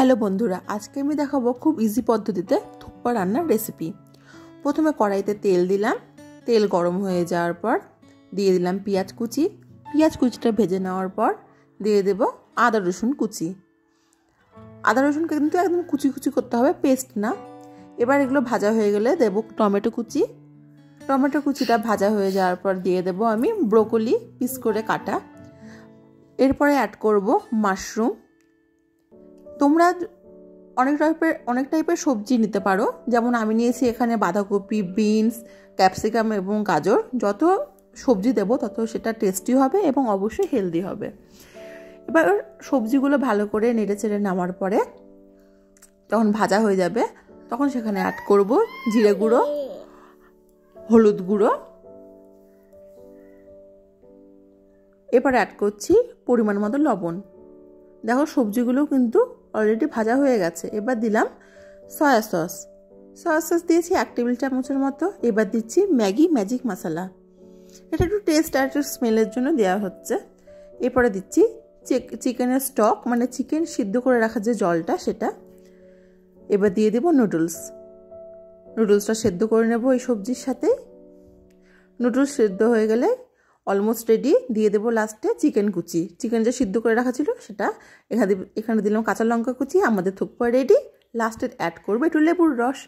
Hello বন্ধুরা, আজকে আমি দেখাবো খুব ইজি পদ্ধতিতে থুকপা রান্নার রেসিপি। প্রথমে কড়াইতে তেল দিলাম। তেল গরম হয়ে যাওয়ার পর দিয়ে দিলাম পেঁয়াজ কুচি। পেঁয়াজ কুচিটা ভেজে নেওয়ার পর দিয়ে দেব আদা রসুন কুচি। আদা রসুনকে কিন্তু একদম কুচি কুচি করতে হবে, পেস্ট না। এবার এগুলো ভাজা হয়ে গেলে দেব টমেটো কুচি। টমেটো কুচিটা ভাজা হয়ে যাওয়ার পর দিয়ে দেব আমি ব্রোকলি পিস করে কাটা। এরপরে অ্যাড করব মাশরুম। তোমরা অনেক টাইপের সবজি নিতে পারো, যেমন আমি নিয়েছি এখানে বাঁধাকপি, বিনস, ক্যাপসিকাম এবং গাজর। যত সবজি দেবো তত সেটা টেস্টি হবে এবং অবশ্যই হেলদি হবে। এবার সবজিগুলো ভালো করে নেড়ে চেড়ে নেওয়ার পরে যখন ভাজা হয়ে যাবে তখন সেখানে অ্যাড করব জিরে গুঁড়ো, হলুদ গুঁড়ো। এবার অ্যাড করছি পরিমাণ মতো লবণ। দেখো সবজিগুলো কিন্তু অলরেডি ভাজা হয়ে গেছে। এবার দিলাম সয়া সস দিয়েছি 1 টেবিল চামচের মতো। এবার দিচ্ছি ম্যাগি ম্যাজিক মশলা, এটা একটু টেস্ট আর একটু স্মেলের জন্য দেওয়া হচ্ছে। এরপরে দিচ্ছি চিকেনের স্টক, মানে চিকেন সিদ্ধ করে রাখা যে জলটা সেটা। এবার দিয়ে দেব নুডলসটা সেদ্ধ করে নেব এই সবজির সাথে। নুডলস সেদ্ধ হয়ে গেলে অলমোস্ট রেডি। দিয়ে দেবো লাস্টে চিকেন কুচি, চিকেন যে সিদ্ধ করে রাখা ছিল সেটা। এখানে দিলাম কাঁচা লঙ্কা কুচি। আমাদের থুকপা রেডি। লাস্টে অ্যাড করবো একটু লেবুর রস।